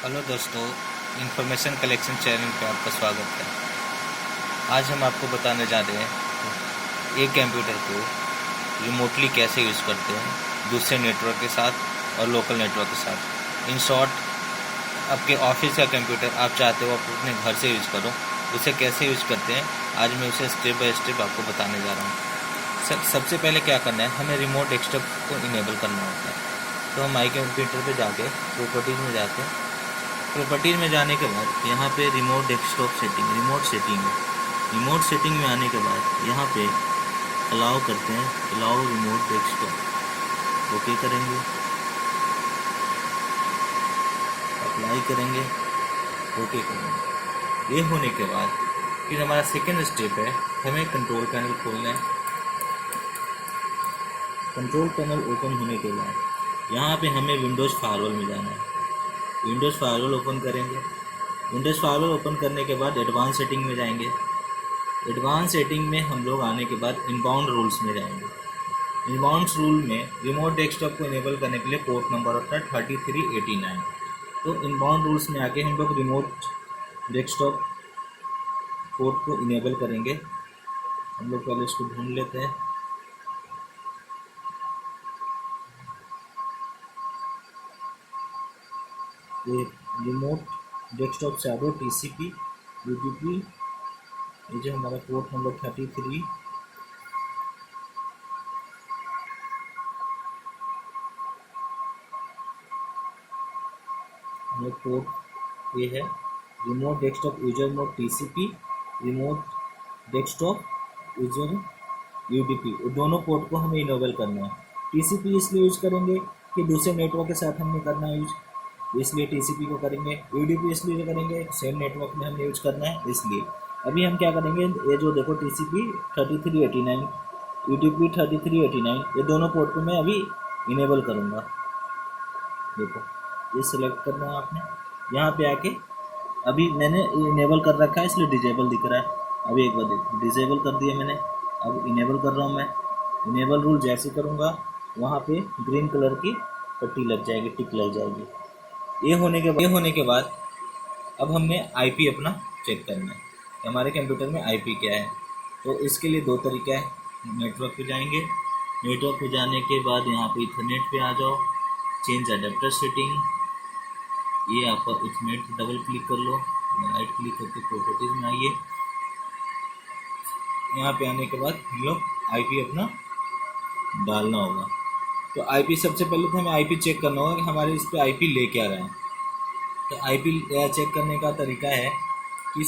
Hello दोस्तों, information collection channel पे आपका स्वागत है। आज हम आपको बताने जा रहे हैं एक कंप्यूटर को रिमोटली कैसे यूज़ करते हैं दूसरे नेटवर्क के साथ और लोकल नेटवर्क के साथ। इन शॉर्ट, आपके ऑफिस का कंप्यूटर आप चाहते हो आप अपने घर से यूज़ करो, उसे कैसे यूज़ करते हैं आज मैं उसे स्टेप बाय स्टेप आपको बताने जा रहा हूँ। सबसे पहले क्या करना है, हमें रिमोट डेस्कटॉप को इनेबल करना होता है। तो हम माई कंप्यूटर पे जाके प्रॉपर्टीज़ में जाते हैं। प्रॉपर्टीज में जाने के बाद यहाँ पे remote desktop setting, remote setting में आने के बाद यहाँ पे अलाउ करते हैं, अलाउ रिमोट डेस्कटॉप, ओके करेंगे, अप्लाई करेंगे, ओके करेंगे। ये होने के बाद फिर हमारा सेकेंड स्टेप है, हमें कंट्रोल पैनल खोलना है। कंट्रोल पैनल ओपन होने के बाद यहाँ पे हमें विंडोज़ फायरवॉल में जाना है। विंडोज़ फायरवॉल ओपन करेंगे। विंडोज़ फायरवॉल ओपन करने के बाद एडवांस सेटिंग में जाएंगे। एडवांस सेटिंग में हम लोग आने के बाद इनबाउंड रूल्स में जाएंगे। इनबाउंड रूल में रिमोट डेस्कटॉप को इनेबल करने के लिए पोर्ट नंबर होता है 3389। तो इनबाउंड रूल्स में आके हम लोग रिमोट डेस्कटॉप पोर्ट को इनेबल करेंगे। हम लोग पहले इसको ढूंढ लेते हैं। ये remote desktop shadow TCP UDP, ये जो हमारा पोर्ट नंबर 33 हमें पोर्ट ये है। Remote desktop user mode TCP, remote desktop user UDP, वो दोनों पोर्ट को हमें इनेबल करना है। TCP इसलिए यूज करेंगे कि दूसरे नेटवर्क के साथ हमने करना है यूज, इसलिए TCP को करेंगे। UDP इसलिए करेंगे सेम नेटवर्क में हमने यूज करना है, इसलिए। अभी हम क्या करेंगे, ये जो देखो TCP 3389, UDP 3389, ये दोनों पोर्ट को मैं अभी इनेबल करूँगा। देखो ये सिलेक्ट करना है आपने। यहाँ पे आके अभी मैंने इनेबल कर रखा है इसलिए डिजेबल दिख रहा है। अभी एक बार देखो, डिजेबल कर दिया मैंने, अब इनेबल कर रहा हूँ मैं। इनेबल रूल जैसे करूँगा वहाँ पे ग्रीन कलर की पट्टी लग जाएगी, टिक लग जाएगी। ये होने के बाद अब हमने IP अपना चेक करना है कि हमारे कंप्यूटर में IP क्या है। तो इसके लिए दो तरीका है, नेटवर्क पे जाएंगे। नेटवर्क पे जाने के बाद यहाँ पे इथरनेट पे आ जाओ, चेंज अडेप्टर सेटिंग, ये आप इथरनेट पे डबल क्लिक कर लो, राइट क्लिक करके प्रॉपर्टीज में आइए। यहाँ पे आने के बाद हम लोग IP अपना डालना होगा। तो IP सबसे पहले तो हमें IP चेक करना होगा कि हमारे इस पर IP ले क्या रहा है। तो IP चेक करने का तरीका है कि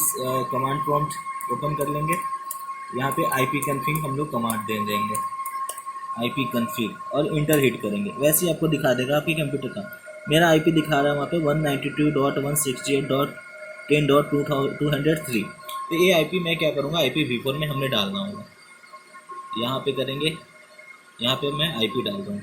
कमांड प्रॉम्प्ट ओपन कर लेंगे। यहाँ पे IP कन्फिग हम लोग कमांड दे देंगे, IP कन्फिग, और इंटर हिट करेंगे। वैसे ही आपको दिखा देगा आपके कंप्यूटर का। मेरा IP दिखा रहा है वहाँ पे 192.168.10.203। तो ये IP मैं क्या करूँगा, IPv4 में हमने डालना होगा। यहाँ पे करेंगे, यहाँ पे मैं IP डाल दूँगा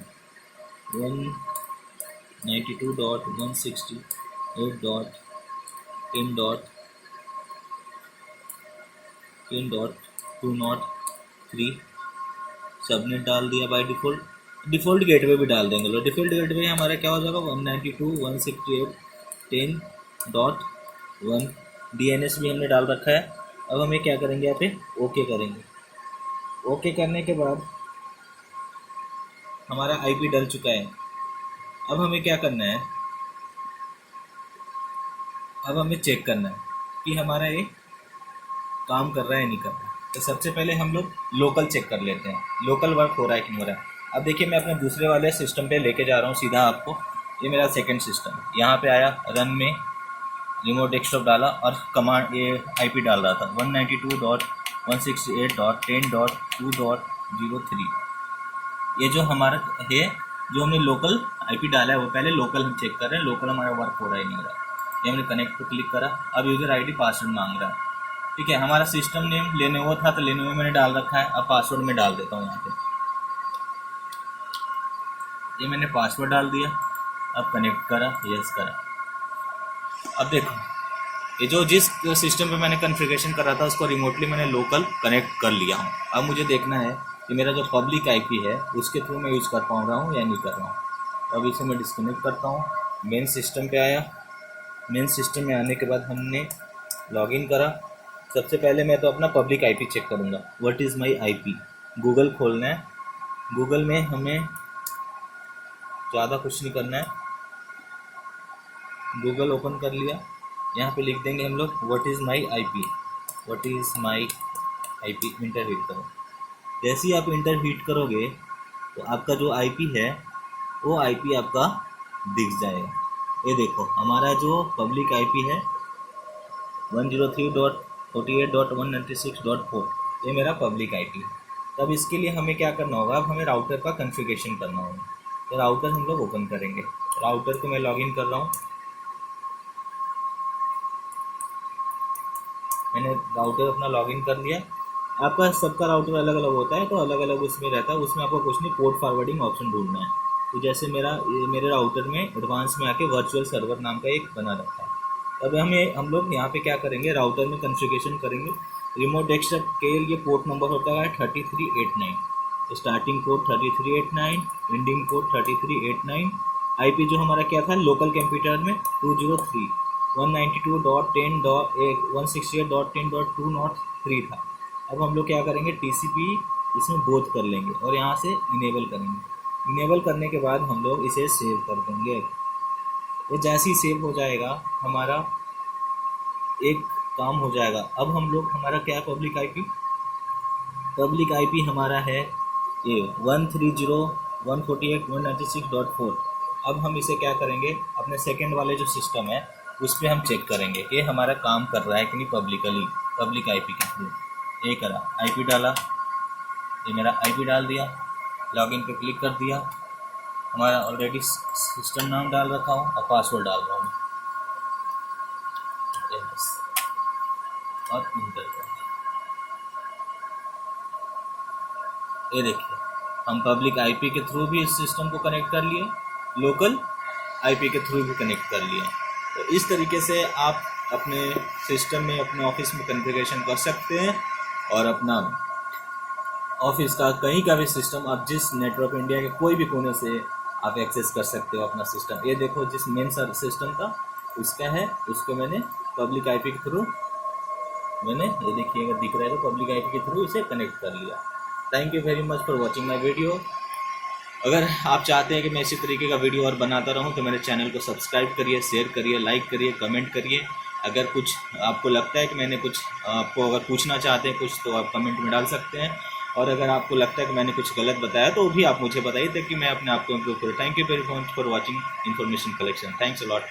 192.168.10.203 सबनेट डाल दिया बाय डिफ़ॉल्ट। डिफ़ॉल्ट गेटवे भी डाल देंगे। लो डिफ़ॉल्ट गेटवे हमारा क्या हो जाएगा 192.168.10.1 DNS भी हमने डाल रखा है। अब हमें क्या करेंगे, यहाँ पे ओके करेंगे। ओके करने के बाद हमारा IP डल चुका है। अब हमें क्या करना है, अब हमें चेक करना है कि हमारा ये काम कर रहा है नहीं कर रहा है। तो सबसे पहले हम लोग लोकल चेक कर लेते हैं, लोकल वर्क हो रहा है कि नहीं हो रहा है। अब देखिए मैं अपने दूसरे वाले सिस्टम पे लेके जा रहा हूँ सीधा आपको। ये मेरा सेकंड सिस्टम है। यहाँ पे आया, रन में रिमोट डेस्कटॉप डाला और कमांड ये IP डाल रहा था 192.168.10.2.03। ये जो हमारा है, जो हमने लोकल IP डाला है वो पहले लोकल हम चेक कर रहे हैं, लोकल हमारा वर्क हो रहा है नहीं हो रहा है। ये हमने कनेक्ट पर क्लिक करा। अब यूज़र ID पासवर्ड मांग रहा है। ठीक है, हमारा सिस्टम नेम लेनोवो था तो लेनोवो मैंने डाल रखा है। अब पासवर्ड में डाल देता हूँ यहाँ पे, ये मैंने पासवर्ड डाल दिया। अब कनेक्ट करा, यस करा। अब देखो ये जो जिस सिस्टम पे मैंने कॉन्फ़िगरेशन करा था उसको रिमोटली मैंने लोकल कनेक्ट कर लिया हूँ। अब मुझे देखना है कि मेरा जो पब्लिक IP है उसके थ्रू मैं यूज़ कर पा रहा हूँ या नहीं कर रहा हूँ। तो अब इसे मैं डिस्कनेक्ट करता हूँ। मेन सिस्टम पे आया, मेन सिस्टम में आने के बाद हमने लॉगिन करा। सबसे पहले मैं तो अपना पब्लिक आईपी चेक करूँगा। What is my IP. Google खोलना है। गूगल में हमें ज़्यादा कुछ नहीं करना है। गूगल ओपन कर लिया। यहाँ पे लिख देंगे हम लोग what is my IP. What is my IP, inter hit करो। जैसे ही आप इंटर हिट करोगे तो आपका जो आईपी है वो आईपी आपका दिख जाएगा। ये देखो हमारा जो पब्लिक आईपी है 103.48.196.4, ये मेरा पब्लिक आईपी है। तब इसके लिए हमें क्या करना होगा, अब हमें राउटर का कॉन्फ़िगरेशन करना होगा। तो राउटर हम लोग ओपन करेंगे। राउटर को मैं लॉगिन कर रहा हूँ। मैंने राउटर अपना लॉगिन कर लिया। आपका सबका राउटर अलग अलग होता है तो अलग अलग उसमें रहता है। उसमें आपको कुछ नहीं, पोर्ट फॉरवर्डिंग ऑप्शन ढूंढना है। तो जैसे मेरे राउटर में एडवांस में आके वर्चुअल सर्वर नाम का एक बना रखा है। अब हम लोग यहाँ पे क्या करेंगे, राउटर में कॉन्फ़िगरेशन करेंगे। रिमोट डेस्कटॉप के लिए पोर्ट नंबर होता है 3389, starting code 3389, ending code 3389। IP जो हमारा क्या था लोकल कंप्यूटर में 203 192.168.10.203 था। अब हम लोग क्या करेंगे, टीसीपी इसमें बोथ कर लेंगे और यहाँ से इनेबल करेंगे। इनेबल करने के बाद हम लोग इसे सेव कर देंगे। ये जैसे ही सेव हो जाएगा हमारा एक काम हो जाएगा। अब हम लोग हमारा क्या है, पब्लिक आईपी हमारा है ये 130.148.196.4। अब हम इसे क्या करेंगे, अपने सेकंड वाले जो सिस्टम है उस पर हम चेक करेंगे कि हमारा काम कर रहा है कि नहीं पब्लिक आईपी के थ्रू। ये करा, आईपी डाला, ये मेरा आईपी डाल दिया, लॉगिन पे क्लिक कर दिया। हमारा ऑलरेडी सिस्टम नाम डाल रखा हूँ और पासवर्ड डाल रहा हूँ और इंटर कर। ये देखिए हम पब्लिक आईपी के थ्रू भी इस सिस्टम को कनेक्ट कर लिए, लोकल आईपी के थ्रू भी कनेक्ट कर लिए। तो इस तरीके से आप अपने सिस्टम में अपने ऑफिस में कॉन्फ़िगरेशन कर सकते हैं और अपना ऑफिस का कहीं का भी सिस्टम आप जिस नेटवर्क इंडिया के कोई भी कोने से आप एक्सेस कर सकते हो अपना सिस्टम। ये देखो जिस मेन सिस्टम था उसका है, उसको मैंने पब्लिक आईपी के थ्रू मैंने, ये देखिए अगर दिख रहा है तो पब्लिक आईपी के थ्रू इसे कनेक्ट कर लिया। Thank you very much for watching my video. अगर आप चाहते हैं कि मैं इसी तरीके का वीडियो और बनाता रहूं तो मेरे चैनल को सब्सक्राइब करिए, शेयर करिए, लाइक करिए, कमेंट करिए। अगर कुछ आपको लगता है कि मैंने कुछ आपको अगर पूछना चाहते हैं कुछ तो आप कमेंट में डाल सकते हैं। और अगर आपको लगता है कि मैंने कुछ गलत बताया तो भी आप मुझे बताइए ताकि मैं अपने आप को इम्प्रूव करूँ। Thank you very much for watching information collection. Thanks a lot.